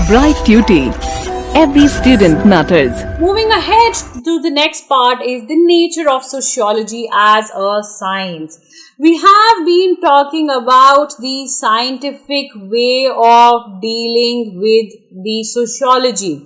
Bright Tuty. Every student matters. Moving ahead to the next part is the nature of sociology as a science. We have been talking about the scientific way of dealing with the sociology.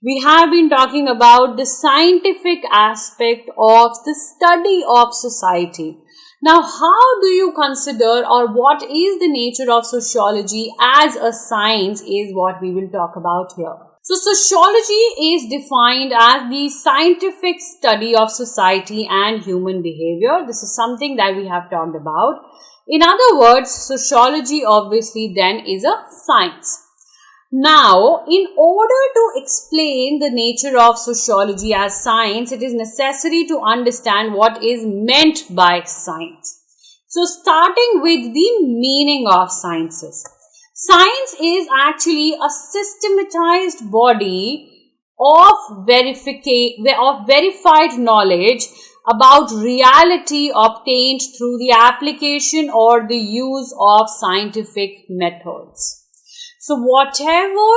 We have been talking about the scientific aspect of the study of society. Now, how do you consider, or what is the nature of sociology as a science is what we will talk about here. So, sociology is defined as the scientific study of society and human behavior. This is something that we have talked about. In other words, sociology obviously then is a science. Now, in order to explain the nature of sociology as science, it is necessary to understand what is meant by science. So, starting with the meaning of sciences. Science is actually a systematized body of verified knowledge about reality obtained through the application or the use of scientific methods. So whatever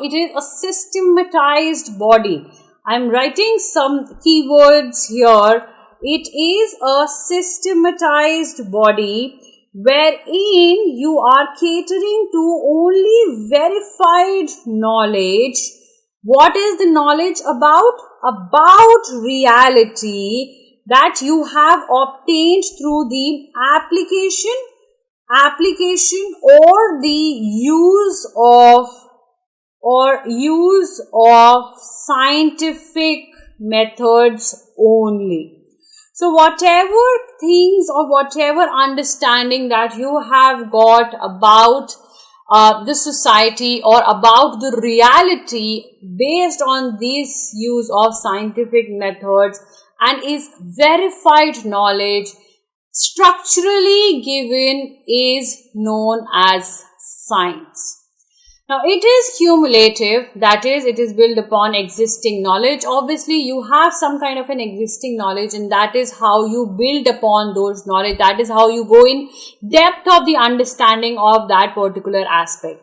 it is a systematized body. I'm writing some keywords here. It is a systematized body wherein you are catering to only verified knowledge. What is the knowledge about? About reality that you have obtained through the application or the use of scientific methods only. So whatever things or whatever understanding that you have got about the society or about the reality based on this use of scientific methods and is verified knowledge structurally given is known as science. Now, it is cumulative, that is, it is built upon existing knowledge. Obviously, you have some kind of an existing knowledge and that is how you build upon those knowledge. That is how you go in depth of the understanding of that particular aspect.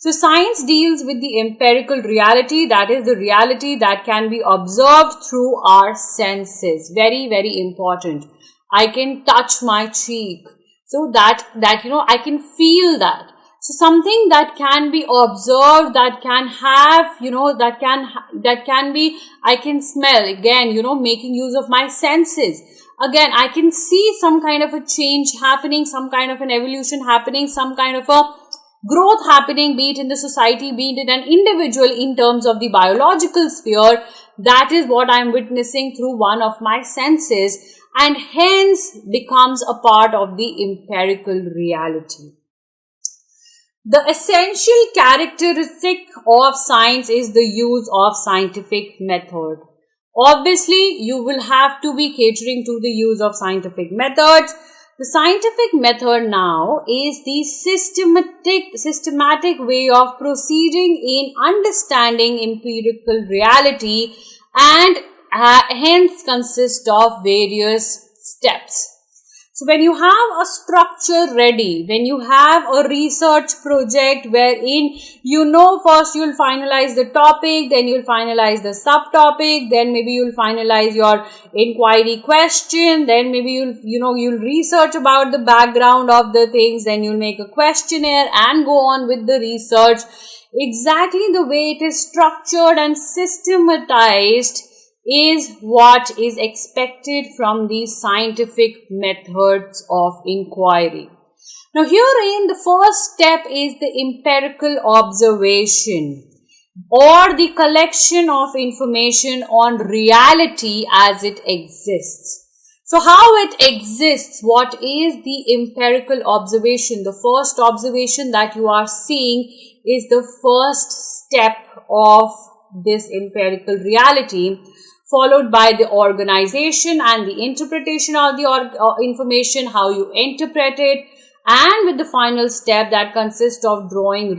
So, science deals with the empirical reality, that is the reality that can be observed through our senses. Very, very important. I can touch my cheek, so that I can feel that. So something that can be observed, that can have, that can be, I can smell, again, making use of my senses. Again, I can see some kind of a change happening, some kind of an evolution happening, some kind of a growth happening, be it in the society, be it in an individual in terms of the biological sphere. That is what I am witnessing through one of my senses and hence becomes a part of the empirical reality. The essential characteristic of science is the use of scientific method. Obviously, you will have to be catering to the use of scientific methods. The scientific method now is the systematic way of proceeding in understanding empirical reality and hence consists of various steps. So when you have a structure ready, when you have a research project wherein first you'll finalize the topic, then you'll finalize the subtopic, then maybe you'll finalize your inquiry question, then maybe you'll research about the background of the things, then you'll make a questionnaire and go on with the research. Exactly the way it is structured and systematized is what is expected from the scientific methods of inquiry. Now, herein the first step is the empirical observation or the collection of information on reality as it exists. So, how it exists, what is the empirical observation? The first observation that you are seeing is the first step of this empirical reality, followed by the organization and the interpretation of the information, how you interpret it, and with the final step that consists of drawing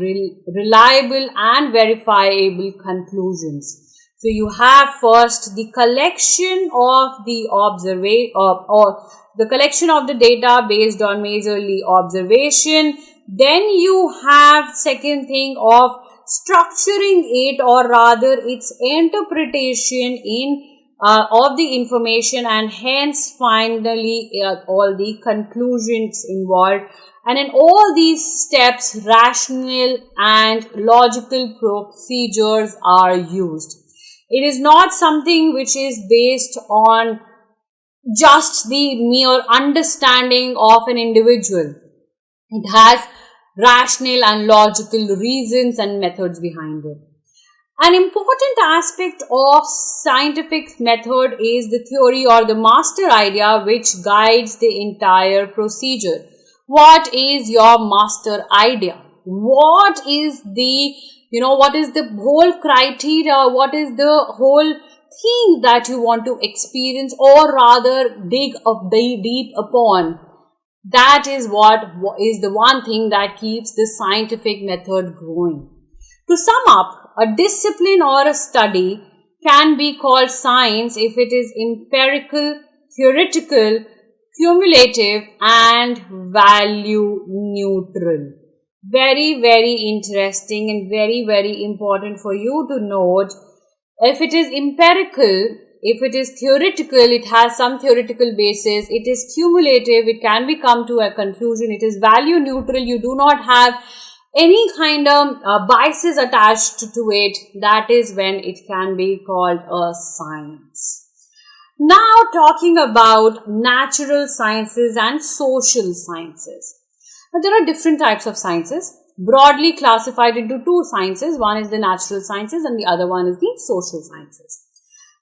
reliable and verifiable conclusions. So you have first the collection of the the collection of the data based on majorly observation, Then you have second thing of structuring it, or rather its interpretation in of the information, and hence finally all the conclusions involved. And in all these steps, rational and logical procedures are used. It is not something which is based on just the mere understanding of an individual. It has rational and logical reasons and methods behind it. An important aspect of scientific method is the theory or the master idea which guides the entire procedure. What is your master idea? What is the, what is the whole criteria? What is the whole thing that you want to experience, or rather dig deep upon? That is what is the one thing that keeps the scientific method growing. To sum up, a discipline or a study can be called science if it is empirical, theoretical, cumulative, and value neutral. Very, very interesting and very, very important for you to note. If it is empirical, if it is theoretical, it has some theoretical basis. It is cumulative, it can be come to a conclusion. It is value neutral, you do not have any kind of biases attached to it. That is when it can be called a science. Now talking about natural sciences and social sciences. Now, there are different types of sciences, broadly classified into two sciences. One is the natural sciences and the other one is the social sciences.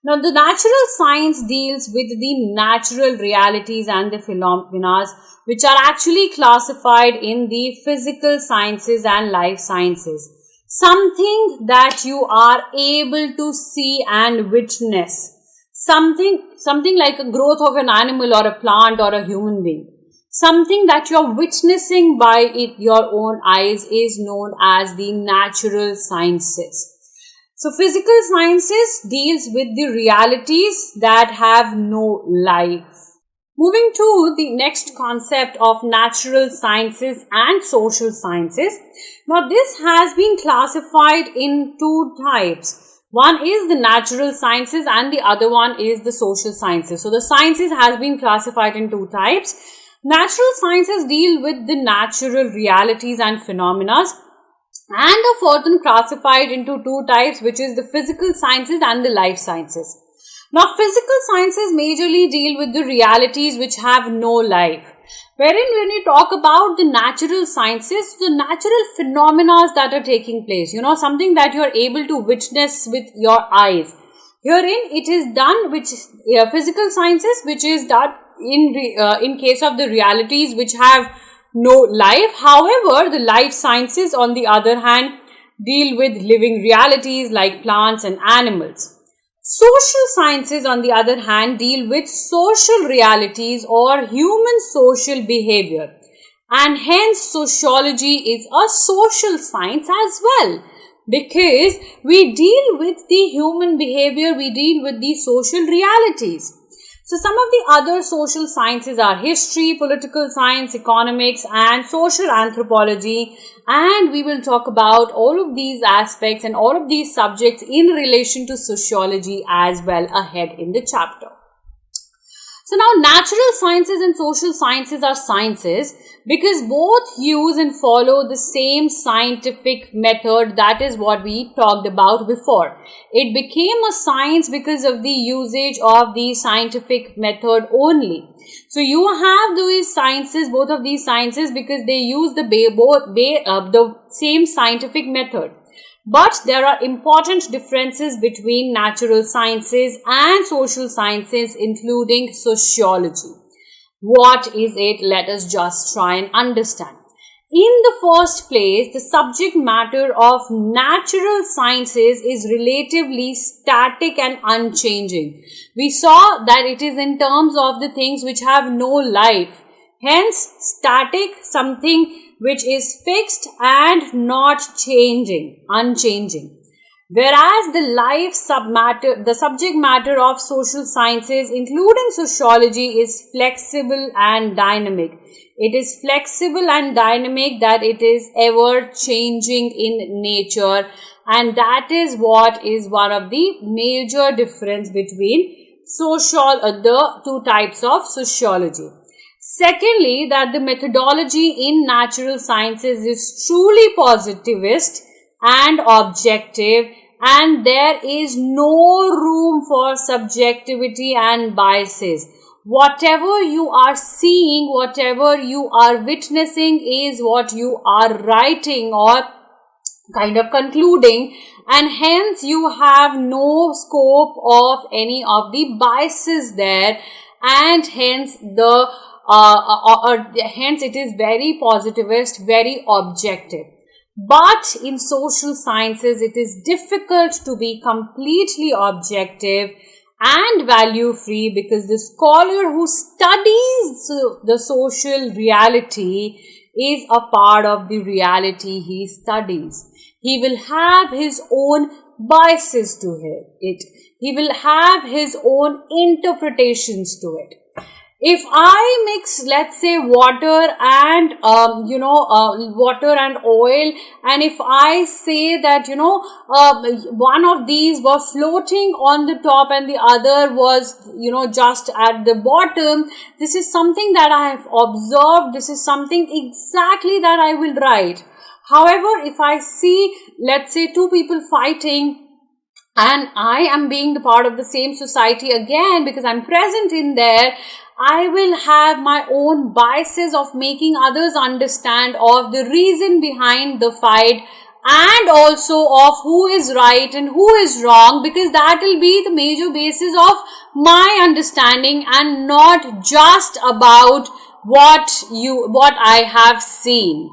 Now, the natural science deals with the natural realities and the phenomena which are actually classified in the physical sciences and life sciences. Something that you are able to see and witness. Something like a growth of an animal or a plant or a human being. Something that you are witnessing by your own eyes is known as the natural sciences. So physical sciences deals with the realities that have no life. Moving to the next concept of natural sciences and social sciences. Now this has been classified in two types. One is the natural sciences and the other one is the social sciences. So the sciences has been classified in two types. Natural sciences deal with the natural realities and phenomena, and are further classified into two types, which is the physical sciences and the life sciences. Now, physical sciences majorly deal with the realities which have no life. Wherein when you talk about the natural sciences, the natural phenomena that are taking place, something that you are able to witness with your eyes. Herein it is done, which physical sciences, which is done in case of the realities which have no life. However, the life sciences on the other hand deal with living realities like plants and animals. Social sciences on the other hand deal with social realities or human social behavior, and hence sociology is a social science as well, because we deal with the human behavior, we deal with the social realities. So some of the other social sciences are history, political science, economics, and social anthropology. And we will talk about all of these aspects and all of these subjects in relation to sociology as well ahead in the chapter. So now natural sciences and social sciences are sciences because both use and follow the same scientific method. That is what we talked about before. It became a science because of the usage of the scientific method only. So you have these sciences, both of these sciences, because they use the same scientific method. But there are important differences between natural sciences and social sciences, including sociology. What is it? Let us just try and understand. In the first place, the subject matter of natural sciences is relatively static and unchanging. We saw that it is in terms of the things which have no life. Hence, static, something which is fixed and not changing, unchanging. Whereas the subject matter of social sciences, including sociology, is flexible and dynamic. It is flexible and dynamic, that it is ever changing in nature, and that is what is one of the major difference between the two types of sociology. Secondly, that the methodology in natural sciences is truly positivist and objective, and there is no room for subjectivity and biases. Whatever you are seeing, whatever you are witnessing is what you are writing or kind of concluding, and hence you have no scope of any of the biases there, and hence hence it is very positivist, very objective. But in social sciences, it is difficult to be completely objective and value free, because the scholar who studies the social reality is a part of the reality he studies. He will have his own biases to it. He will have his own interpretations to it. If I mix, let's say, water and water and oil, and if I say that one of these were floating on the top and the other was just at the bottom, this is something that I have observed. This is something exactly that I will write. However, if I see, let's say, two people fighting, and I am being the part of the same society again because I'm present in there, I will have my own biases of making others understand of the reason behind the fight, and also of who is right and who is wrong, because that will be the major basis of my understanding, and not just about what I have seen.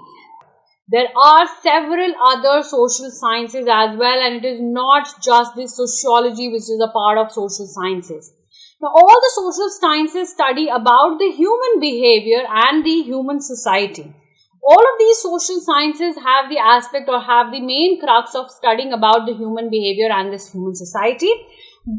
There are several other social sciences as well, and it is not just this sociology which is a part of social sciences. Now, all the social sciences study about the human behavior and the human society. All of these social sciences have the aspect or have the main crux of studying about the human behavior and this human society.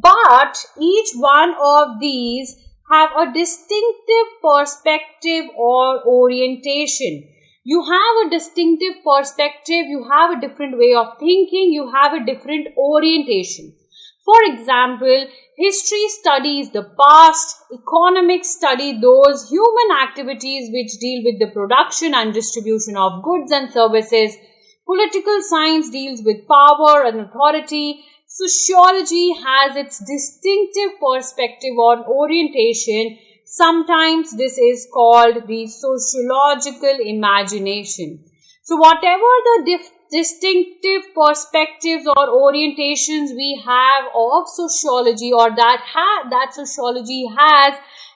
But each one of these have a distinctive perspective or orientation. You have a distinctive perspective, you have a different way of thinking, you have a different orientation. For example, history studies the past, economics study those human activities which deal with the production and distribution of goods and services, political science deals with power and authority, sociology has its distinctive perspective on orientation. Sometimes this is called the sociological imagination. So whatever the distinctive perspectives or orientations we have of sociology, or that sociology has,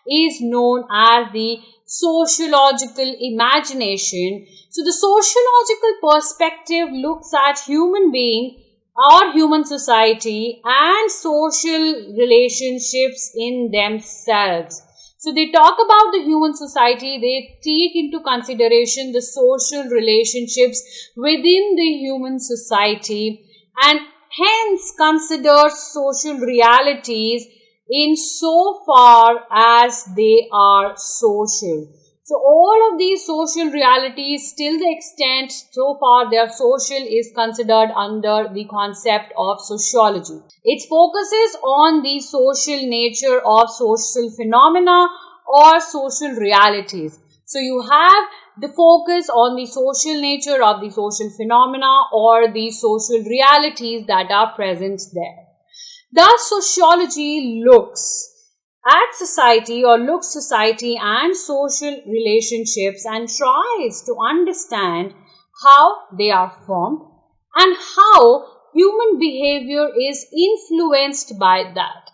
is known as the sociological imagination. So the sociological perspective looks at human being or human society and social relationships in themselves. So they talk about the human society, they take into consideration the social relationships within the human society, and hence consider social realities in so far as they are social. So all of these social realities, till the extent so far they are social, is considered under the concept of sociology. It focuses on the social nature of social phenomena or social realities. So you have the focus on the social nature of the social phenomena or the social realities that are present there. Thus, sociology looks at society or looks society and social relationships and tries to understand how they are formed and how human behavior is influenced by that.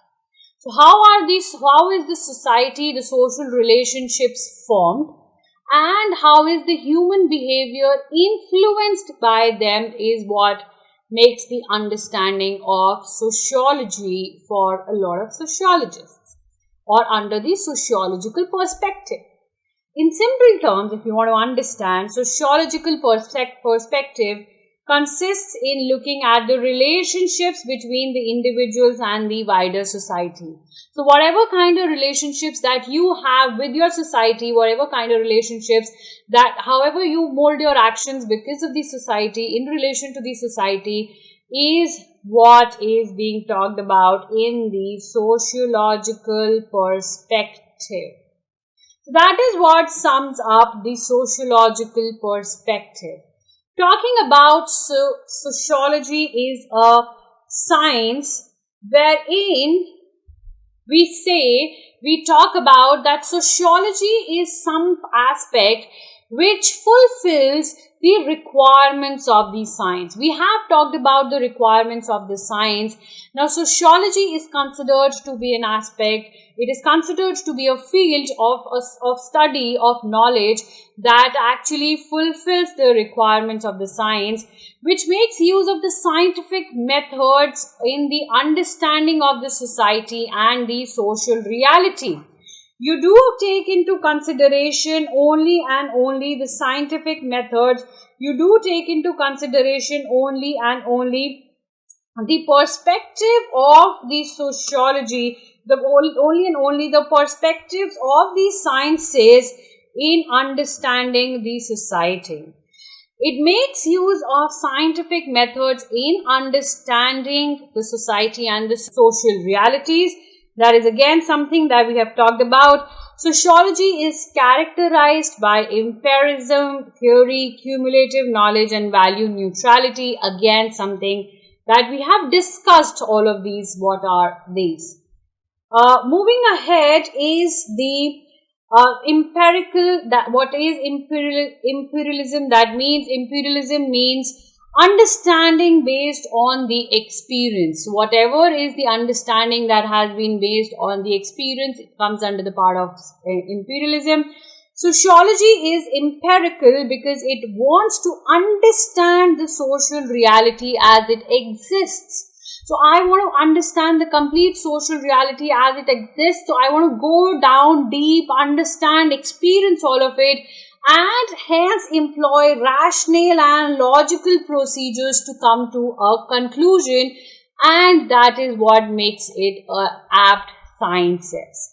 So how is the society, the social relationships formed, and how is the human behavior influenced by them is what makes the understanding of sociology for a lot of sociologists, or under the sociological perspective. In simple terms, if you want to understand sociological perspective, consists in looking at the relationships between the individuals and the wider society. So whatever kind of relationships that you have with your society, whatever kind of relationships that, however you mold your actions because of the society, in relation to the society, is what is being talked about in the sociological perspective. So that is what sums up the sociological perspective. Talking about sociology is a science wherein we talk about that sociology is some aspect which fulfills the requirements of the science. We have talked about the requirements of the science. Now, sociology is considered to be an aspect, it is considered to be a field of study, of knowledge that actually fulfills the requirements of the science, which makes use of the scientific methods in the understanding of the society and the social reality. You do take into consideration only and only the scientific methods. You do take into consideration only and only the perspective of the sociology, only and only the perspectives of the sciences in understanding the society. It makes use of scientific methods in understanding the society and the social realities. That is again something that we have talked about. Sociology is characterized by empiricism, theory, cumulative knowledge and value neutrality. Again something that we have discussed all of these. What are these? Moving ahead is the empirical, that what is empiricism? That means empiricism means understanding based on the experience. Whatever is the understanding that has been based on the experience, it comes under the part of empiricism. Sociology is empirical because it wants to understand the social reality as it exists. So I want to understand the complete social reality as it exists. So I want to go down deep, understand, experience all of it, and hence employ rational and logical procedures to come to a conclusion, and that is what makes it an apt sciences.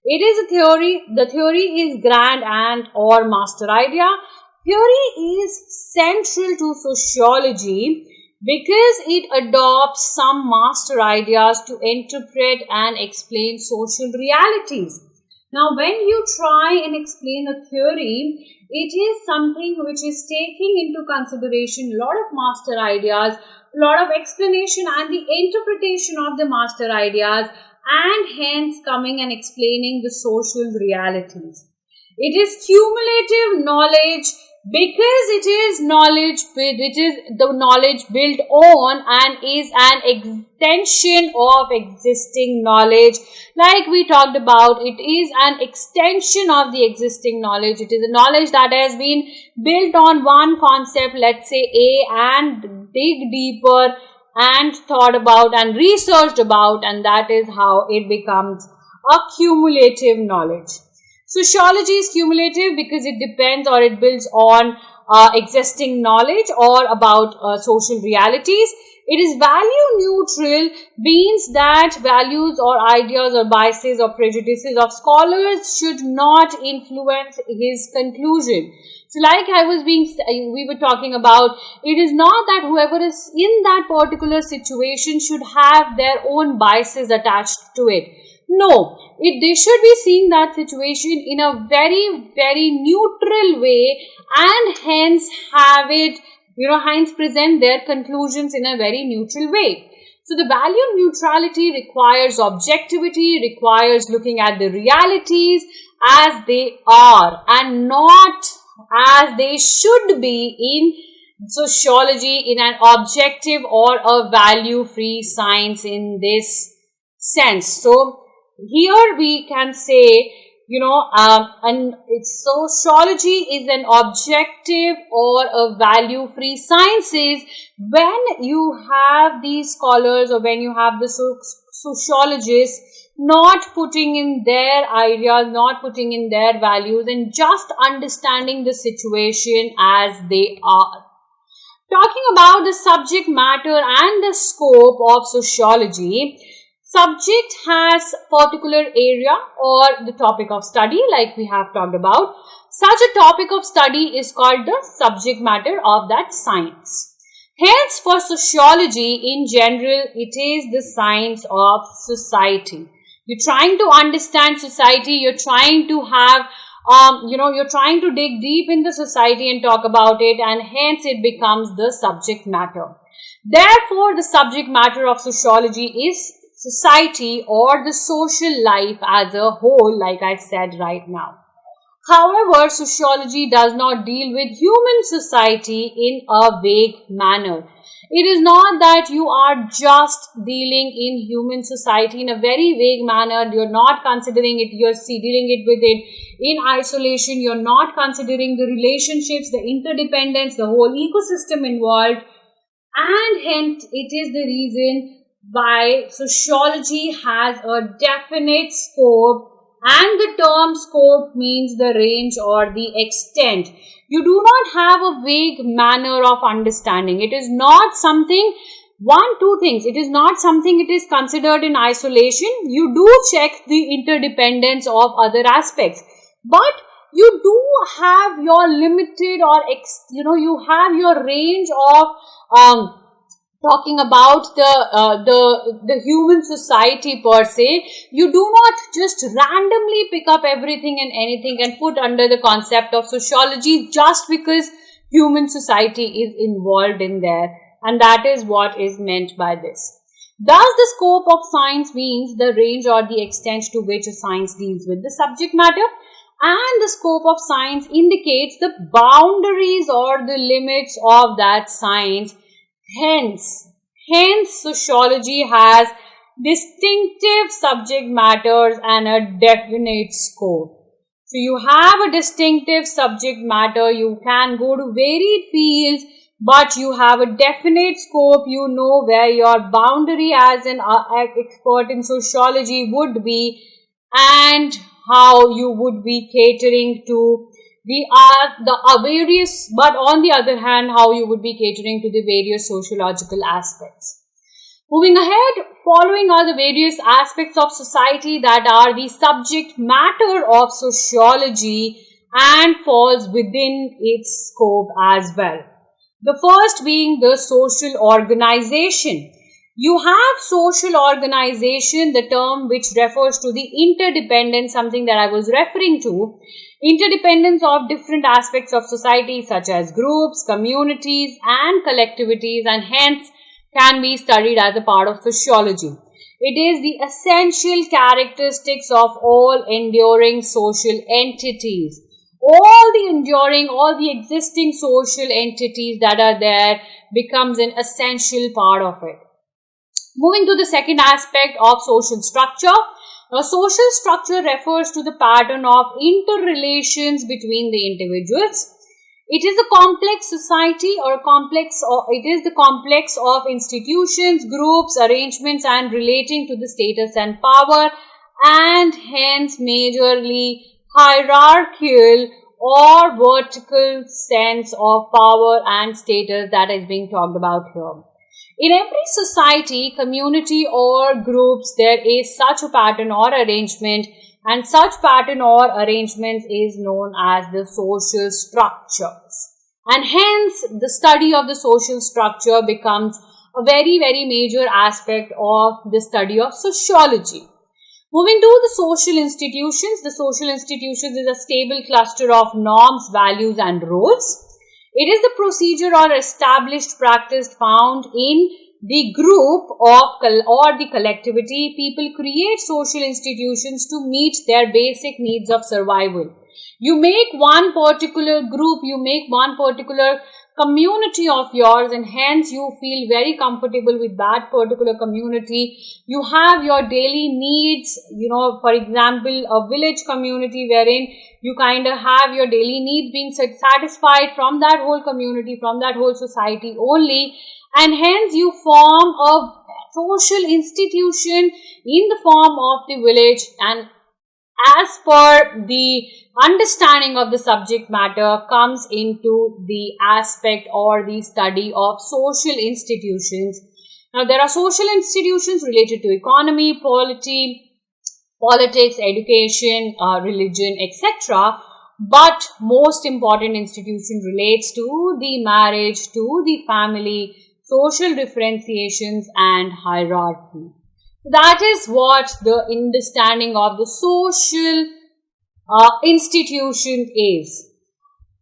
It is a theory. The theory is grand and or master idea. Theory is central to sociology because it adopts some master ideas to interpret and explain social realities. Now, when you try and explain a theory, it is something which is taking into consideration a lot of master ideas, a lot of explanation and the interpretation of the master ideas, and hence coming and explaining the social realities. It is cumulative knowledge because it is knowledge, it is the knowledge built on and is an extension of existing knowledge. Like we talked about, it is an extension of the existing knowledge. It is a knowledge that has been built on one concept, let's say A, and dig deeper and thought about and researched about, and that is how it becomes a cumulative knowledge. Sociology is cumulative because it depends or it builds on existing knowledge or about social realities. It is value neutral, means that values or ideas or biases or prejudices of scholars should not influence his conclusion. So like we were talking about, it is not that whoever is in that particular situation should have their own biases attached to it. No, they should be seeing that situation in a very, very neutral way, and hence have it, hence present their conclusions in a very neutral way. So the value neutrality requires objectivity, requires looking at the realities as they are and not as they should be in sociology, in an objective or a value-free science in this sense. So here we can say, and sociology is an objective or a value-free sciences when you have these scholars or when you have the sociologists not putting in their ideas, not putting in their values, and just understanding the situation as they are. Talking about the subject matter and the scope of sociology, subject has particular area or the topic of study like we have talked about. Such a topic of study is called the subject matter of that science. Hence, for sociology in general, it is the science of society. You're trying to understand society, you're trying to have, you're trying to dig deep in the society and talk about it, and hence it becomes the subject matter. Therefore, the subject matter of sociology is society or the social life as a whole, like I said right now. However, sociology does not deal with human society in a vague manner. It is not that you are just dealing in human society in a very vague manner. You're not considering it, you're dealing it with it in isolation. You're not considering the relationships, the interdependence, the whole ecosystem involved. And hence, it is the reason why sociology has a definite scope. And the term scope means the range or the extent. You do not have a vague manner of understanding. It is not something, two things. It is not something it is considered in isolation. You do check the interdependence of other aspects. But you do have your limited or, you have your range of talking about the human society per se. You do not just randomly pick up everything and anything and put under the concept of sociology just because human society is involved in there, and that is what is meant by this. Thus, the scope of science means the range or the extent to which a science deals with the subject matter, and the scope of science indicates the boundaries or the limits of that science. Hence, sociology has distinctive subject matters and a definite scope. So, you have a distinctive subject matter, you can go to varied fields, but you have a definite scope. You know where your boundary as an expert in sociology would be and how you would be catering to the various, but on the other hand, how you would be catering to the various sociological aspects. Moving ahead, following are the various aspects of society that are the subject matter of sociology and falls within its scope as well. The first being the social organization. You have social organization, the term which refers to the interdependence, something that I was referring to, interdependence of different aspects of society such as groups, communities and collectivities, and hence can be studied as a part of sociology. It is the essential characteristics of all enduring social entities. All the existing social entities that are there becomes an essential part of it. Moving to the second aspect of social structure. Now, social structure refers to the pattern of interrelations between the individuals. It is a complex society or it is the complex of institutions, groups, arrangements and relating to the status and power, and hence majorly hierarchical or vertical sense of power and status that is being talked about here. In every society, community or groups, there is such a pattern or arrangement, and such pattern or arrangements is known as the social structures. And hence, the study of the social structure becomes a very, very major aspect of the study of sociology. Moving to the social institutions. The social institutions is a stable cluster of norms, values and roles. It is the procedure or established practice found in the group or the collectivity. People create social institutions to meet their basic needs of survival. You make one particular group, you make one particular community of yours, and hence you feel very comfortable with that particular community. You have your daily needs, for example, a village community wherein you kind of have your daily needs being satisfied from that whole community, from that whole society only, and hence you form a social institution in the form of the village, and as per the understanding of the subject matter comes into the aspect or the study of social institutions. Now, there are social institutions related to economy, politics, education, religion, etc. But most important institution relates to the marriage, to the family, social differentiations and hierarchy. That is what the understanding of the social institution is.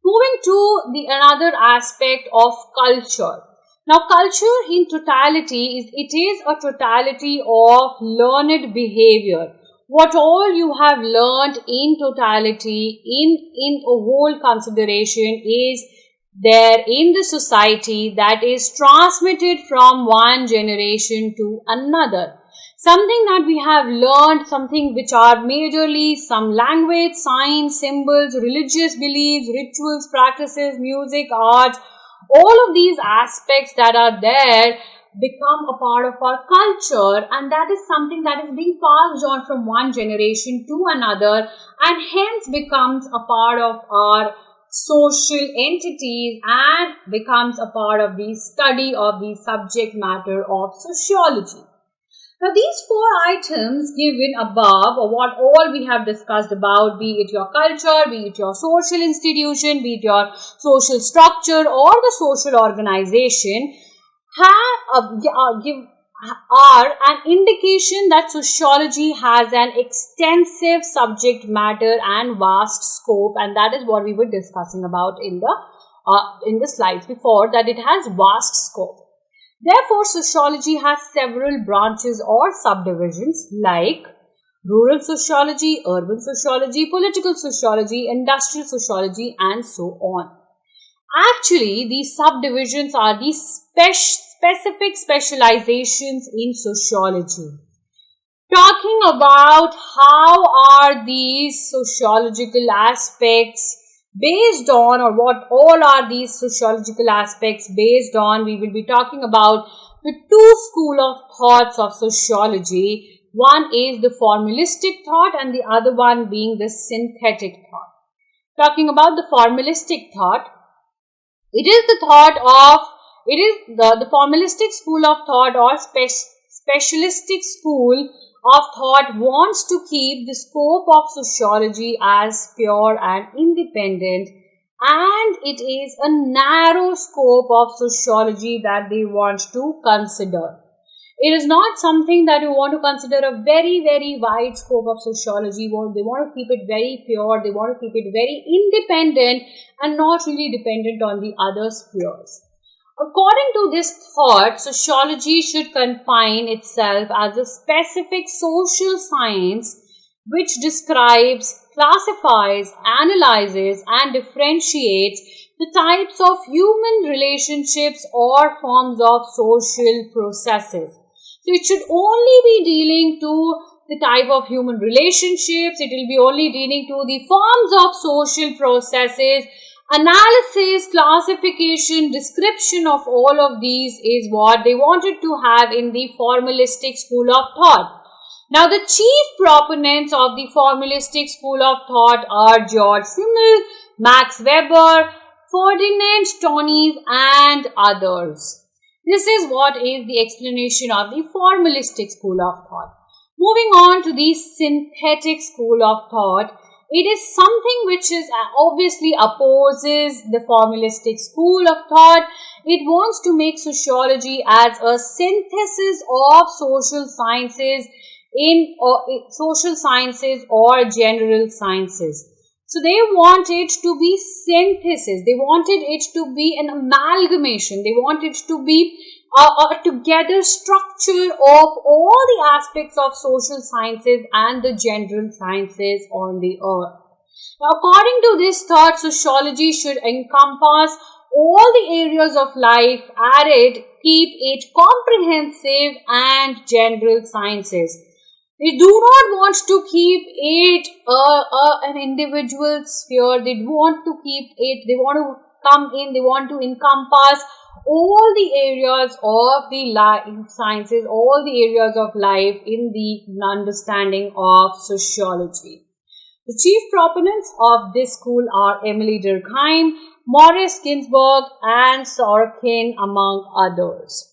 Moving to the another aspect of culture. Now, culture in totality is a totality of learned behavior. What all you have learned in totality, in a whole consideration, is there in the society that is transmitted from one generation to another. Something that we have learned, something which are majorly some language, science, symbols, religious beliefs, rituals, practices, music, arts, all of these aspects that are there become a part of our culture, and that is something that is being passed on from one generation to another and hence becomes a part of our social entities and becomes a part of the study of the subject matter of sociology. Now, these four items given above, or what all we have discussed about, be it your culture, be it your social institution, be it your social structure or the social organization, are an indication that sociology has an extensive subject matter and vast scope, and that is what we were discussing about in the slides before, that it has vast scope. Therefore, sociology has several branches or subdivisions like rural sociology, urban sociology, political sociology, industrial sociology, and so on. Actually, these subdivisions are the specific specializations in sociology. Talking about how are these sociological aspects based on, or what all are these sociological aspects based on, we will be talking about the two school of thoughts of sociology. One is the formalistic thought and the other one being the synthetic thought. Talking about the formalistic thought, it is the formalistic school of thought or specialistic school of thought wants to keep the scope of sociology as pure and independent, and it is a narrow scope of sociology that they want to consider. It is not something that you want to consider a very, very wide scope of sociology. They want to keep it very pure, they want to keep it very independent and not really dependent on the other spheres. According to this thought, sociology should confine itself as a specific social science which describes, classifies, analyzes, and differentiates the types of human relationships or forms of social processes. So it should only be dealing to the type of human relationships, it will be only dealing to the forms of social processes. Analysis, classification, description of all of these is what they wanted to have in the formalistic school of thought. Now, the chief proponents of the formalistic school of thought are George Simmel, Max Weber, Ferdinand Tönnies, and others. This is what is the explanation of the formalistic school of thought. Moving on to the synthetic school of thought, it is something which is obviously opposes the formalistic school of thought. It wants to make sociology as a synthesis of social sciences or general sciences. So they want it to be synthesis. They wanted it to be an amalgamation. They want it to be a together structure of all the aspects of social sciences and the general sciences on the earth. Now, according to this thought, sociology should encompass all the areas of life, keep it comprehensive and general sciences. They do not want to keep it an individual sphere. They want to they want to encompass all the areas of the sciences, all the areas of life in the understanding of sociology. The chief proponents of this school are Emily Durkheim, Maurice Ginsburg, and Sorokin, among others.